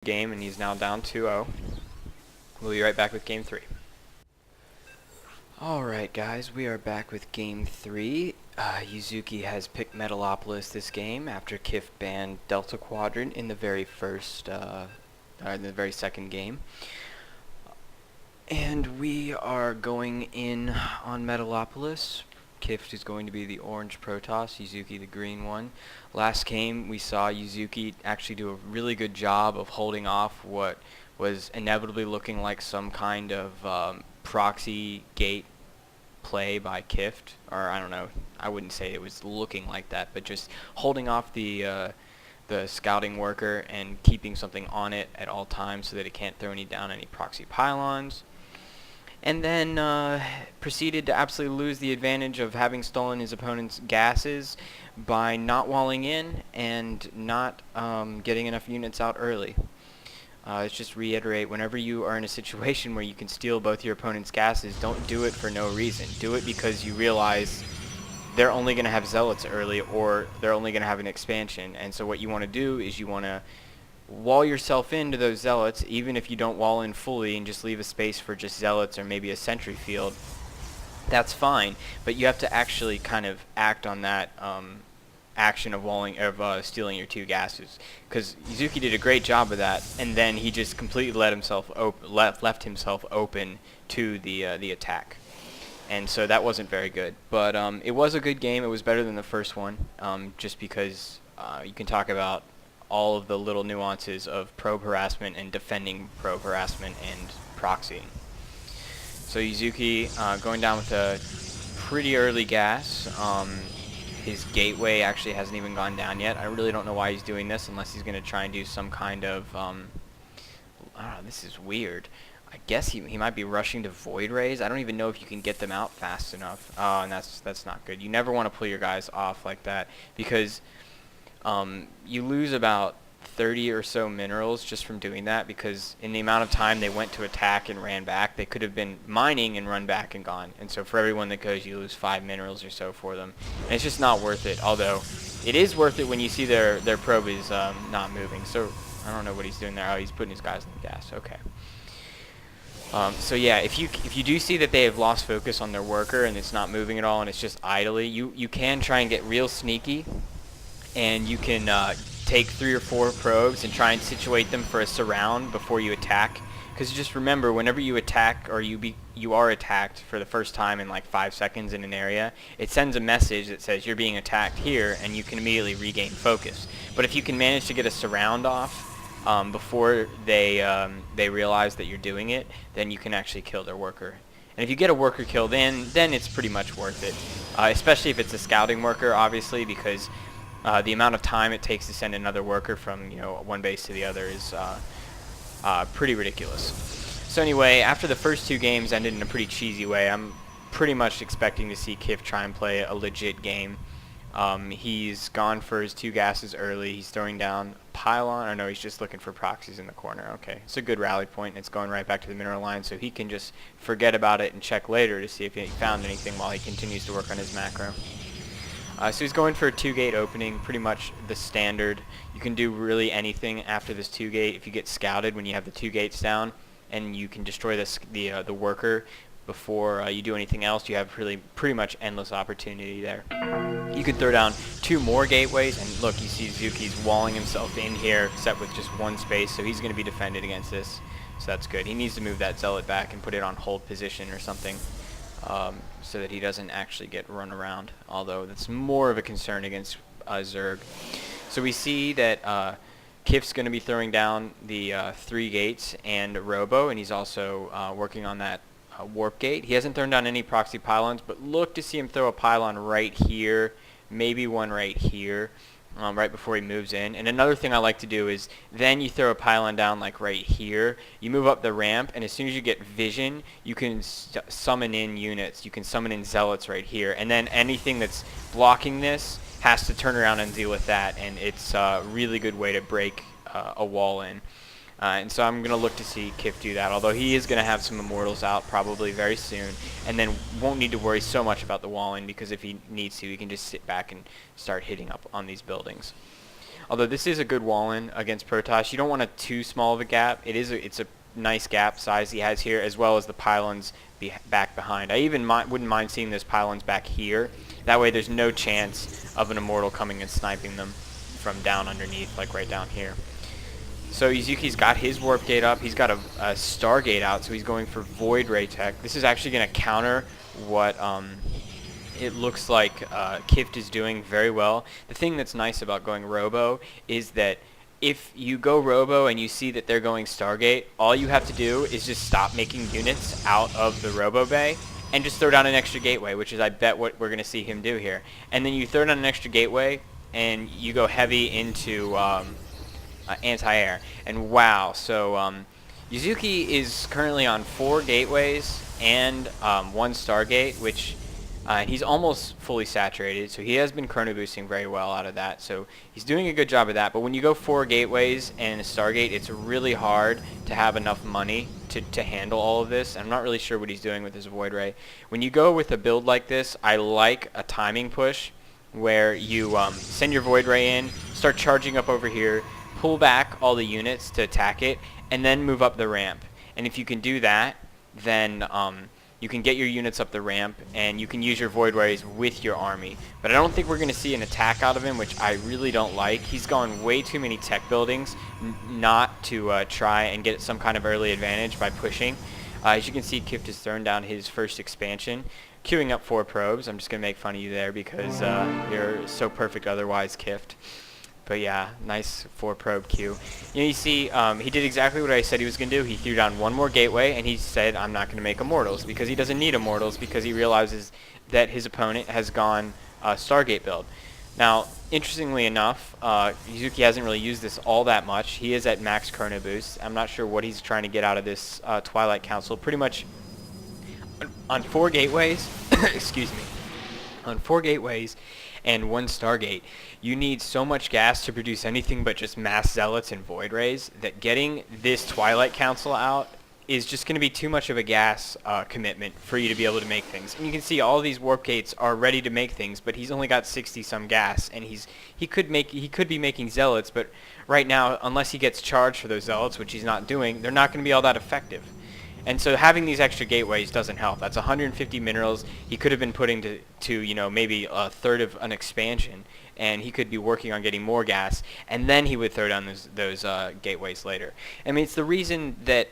game, and he's now down 2-0. We'll be right back with game 3. Alright guys, we are back with game 3. Yuzuki has picked Metalopolis this game after Kifd banned Delta Quadrant in the very second game. And we are going in on Metalopolis. Kifd is going to be the orange Protoss, Yuzuki the green one. Last game we saw Yuzuki actually do a really good job of holding off what was inevitably looking like some kind of proxy gate play by Kifd, or I don't know, I wouldn't say it was looking like that, but just holding off the scouting worker and keeping something on it at all times so that it can't throw down any proxy pylons. And then proceeded to absolutely lose the advantage of having stolen his opponent's gases by not walling in and not getting enough units out early. Let's just reiterate, whenever you are in a situation where you can steal both your opponent's gases, don't do it for no reason. Do it because you realize they're only going to have zealots early, or they're only going to have an expansion. And so what you want to do is you want to wall yourself into those zealots, even if you don't wall in fully and just leave a space for just zealots or maybe a sentry field. That's fine, but you have to actually kind of act on that action of stealing your two gases, because Yuzuki did a great job of that, and then he just completely left himself open to the attack, and so that wasn't very good. But it was a good game. It was better than the first one, just because you can talk about all of the little nuances of probe harassment and defending probe harassment and proxying. So Yuzuki going down with a pretty early gas. His gateway actually hasn't even gone down yet. I really don't know why he's doing this, unless he's going to try and do some kind of I don't know, this is weird. I guess he might be rushing to void rays. I don't even know if you can get them out fast enough. And that's not good. You never want to pull your guys off like that, because you lose about 30 or so minerals just from doing that, because in the amount of time they went to attack and ran back, they could have been mining and run back and gone. And so for everyone that goes, you lose 5 minerals or so for them. And it's just not worth it, although it is worth it when you see their probe is not moving. So I don't know what he's doing there. Oh, he's putting his guys in the gas. Okay. So yeah, if you do see that they have lost focus on their worker and it's not moving at all and it's just idly, you can try and get real sneaky, and you can take 3 or 4 probes and try and situate them for a surround before you attack. Because just remember, whenever you attack, or you are attacked for the first time in like 5 seconds in an area, it sends a message that says you're being attacked here, and you can immediately regain focus. But if you can manage to get a surround off before they realize that you're doing it, then you can actually kill their worker. And if you get a worker kill, then it's pretty much worth it, especially if it's a scouting worker, obviously, because the amount of time it takes to send another worker from one base to the other is pretty ridiculous. So anyway, after the first 2 games ended in a pretty cheesy way, I'm pretty much expecting to see Kifd try and play a legit game. He's gone for his 2 gases early. He's throwing down a pylon. Or no, he's just looking for proxies in the corner. Okay, it's a good rally point, and it's going right back to the mineral line, so he can just forget about it and check later to see if he found anything while he continues to work on his macro. So he's going for a 2-gate opening, pretty much the standard. You can do really anything after this 2-gate if you get scouted when you have the 2 gates down, and you can destroy the worker before you do anything else. You have pretty much endless opportunity there. You could throw down 2 more gateways, and look, you see Yuzuki's walling himself in here, except with just 1 space, so he's going to be defended against this. So that's good. He needs to move that zealot back and put it on hold position or something, so that he doesn't actually get run around, although that's more of a concern against Zerg. So we see that Kifd's going to be throwing down the 3 gates and Robo, and he's also working on that warp gate. He hasn't thrown down any proxy pylons, but look to see him throw a pylon right here, maybe one right here, right before he moves in. And another thing I like to do is then you throw a pylon down like right here. You move up the ramp, and as soon as you get vision, you can summon in units. You can summon in zealots right here. And then anything that's blocking this has to turn around and deal with that. And it's a really good way to break a wall in. And so I'm going to look to see Kifd do that, although he is going to have some Immortals out probably very soon, and then won't need to worry so much about the walling, because if he needs to, he can just sit back and start hitting up on these buildings. Although this is a good wall-in against Protoss. You don't want a too small of a gap. It's a nice gap size he has here, as well as the pylons back behind. I even wouldn't mind seeing those pylons back here. That way there's no chance of an Immortal coming and sniping them from down underneath, like right down here. So Yuzuki's got his Warp Gate up. He's got a Stargate out, so he's going for Void Ray Tech. This is actually going to counter what it looks like Kifd is doing very well. The thing that's nice about going Robo is that if you go Robo and you see that they're going Stargate, all you have to do is just stop making units out of the Robo Bay and just throw down an extra gateway, which is I bet what we're going to see him do here. And then you throw down an extra gateway and you go heavy into anti-air. And wow, so Yuzuki is currently on 4 gateways and 1 Stargate, which he's almost fully saturated, so he has been chrono boosting very well out of that, so he's doing a good job of that. But when you go 4 gateways and a Stargate, it's really hard to have enough money to handle all of this. I'm not really sure what he's doing with his Void Ray. When you go with a build like this, I like a timing push where you send your Void Ray in, start charging up over here, pull back all the units to attack it, and then move up the ramp. And if you can do that, then you can get your units up the ramp, and you can use your Void Rays with your army. But I don't think we're going to see an attack out of him, which I really don't like. He's gone way too many tech buildings not to try and get some kind of early advantage by pushing. As you can see, Kifd has thrown down his first expansion, queuing up 4 probes. I'm just going to make fun of you there because you're so perfect otherwise, Kifd. But yeah, nice 4 probe queue. You see, he did exactly what I said he was going to do. He threw down 1 more gateway, and he said, I'm not going to make Immortals, because he doesn't need Immortals, because he realizes that his opponent has gone Stargate build. Now, interestingly enough, Yuzuki hasn't really used this all that much. He is at max chrono boost. I'm not sure what he's trying to get out of this Twilight Council. Pretty much on 4 gateways, excuse me, on 4 gateways and 1 Stargate, you need so much gas to produce anything but just mass zealots and Void Rays that getting this Twilight Council out is just going to be too much of a gas commitment for you to be able to make things. And you can see all these warp gates are ready to make things, but he's only got 60 some gas, and he could be making zealots, but right now, unless he gets charged for those zealots, which he's not doing, they're not going to be all that effective. And so having these extra gateways doesn't help. That's 150 minerals he could have been putting to you know, maybe a third of an expansion, and he could be working on getting more gas, and then he would throw down those gateways later. I mean, it's the reason that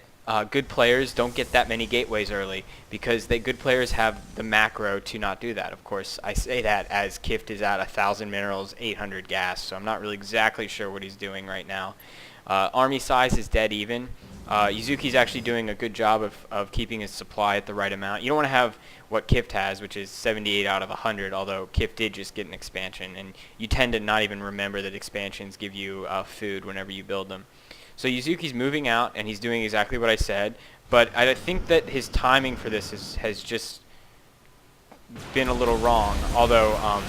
good players don't get that many gateways early, because good players have the macro to not do that. Of course, I say that as Kifd is at 1,000 minerals, 800 gas, so I'm not really exactly sure what he's doing right now. Army size is dead even. Yuzuki's actually doing a good job of keeping his supply at the right amount. You don't want to have what Kifd has, which is 78 out of 100, although Kifd did just get an expansion, and you tend to not even remember that expansions give you food whenever you build them. So Yuzuki's moving out, and he's doing exactly what I said, but I think that his timing for this has just been a little wrong, although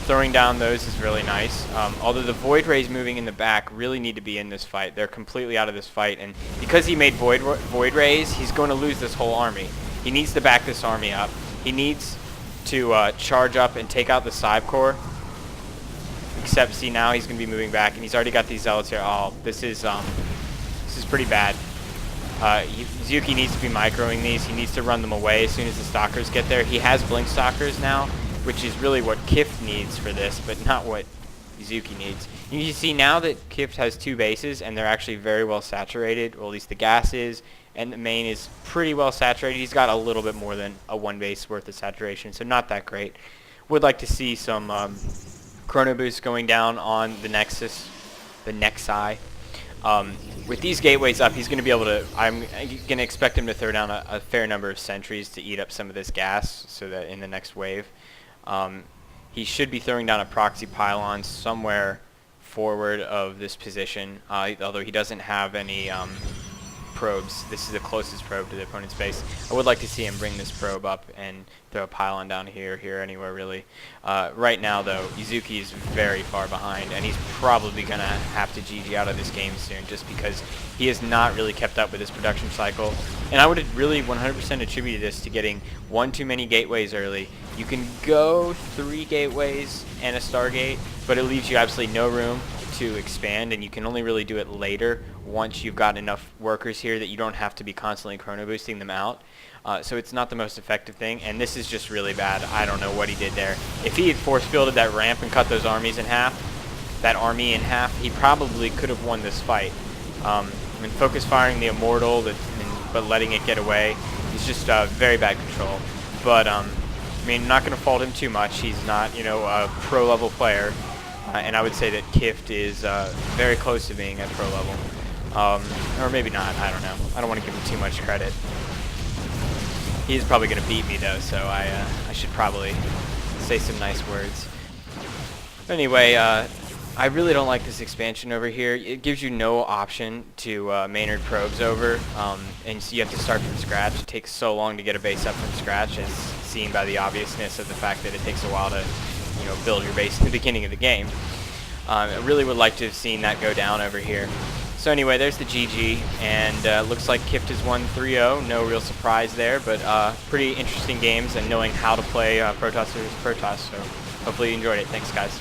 throwing down those is really nice. Although the Void Rays moving in the back really need to be in this fight. They're completely out of this fight, and because he made Void Rays, he's going to lose this whole army. He needs to back this army up. He needs to charge up and take out the Cyb Core. Except, see, now he's going to be moving back, and he's already got these zealots here. Oh, this is pretty bad. Yuzuki needs to be microing these. He needs to run them away as soon as the stalkers get there. He has blink stalkers now, which is really what Kifd needs for this, but not what Yuzuki needs. You see now that Kifd has 2 bases, and they're actually very well saturated, or at least the gas is, and the main is pretty well saturated. He's got a little bit more than a 1 base worth of saturation, so not that great. Would like to see some chrono boost going down on the Nexus, the Nexi. With these gateways up, he's going to be able to, I'm going to expect him to throw down a fair number of sentries to eat up some of this gas, so that in the next wave, he should be throwing down a proxy pylon somewhere forward of this position, although he doesn't have any probes. This is the closest probe to the opponent's base. I would like to see him bring this probe up and throw a pylon down here, anywhere really. Right now, though, Yuzuki is very far behind, and he's probably going to have to GG out of this game soon just because he has not really kept up with his production cycle. And I would really 100% attribute this to getting one too many gateways early. You can go 3 gateways and a Stargate, but it leaves you absolutely no room to expand, and you can only really do it later once you've got enough workers here that you don't have to be constantly chrono boosting them out. So it's not the most effective thing, and this is just really bad. I don't know what he did there. If he had force fielded that ramp and cut those armies in half, he probably could have won this fight. And focus firing the Immortal, but letting it get away is just very bad control. But I mean, not going to fault him too much. He's not, you know, a pro level player. And I would say that Kifd is very close to being at pro level. Or maybe not, I don't know. I don't want to give him too much credit. He's probably going to beat me though, so I should probably say some nice words. Anyway, I really don't like this expansion over here. It gives you no option to Maynard probes over, and so you have to start from scratch. It takes so long to get a base up from scratch, as seen by the obviousness of the fact that it takes a while to, you know, build your base in the beginning of the game. I really would like to have seen that go down over here. So anyway, there's the GG, and looks like Kifd has won 3-0. No real surprise there, but pretty interesting games and knowing how to play Protoss versus Protoss. So hopefully you enjoyed it. Thanks, guys.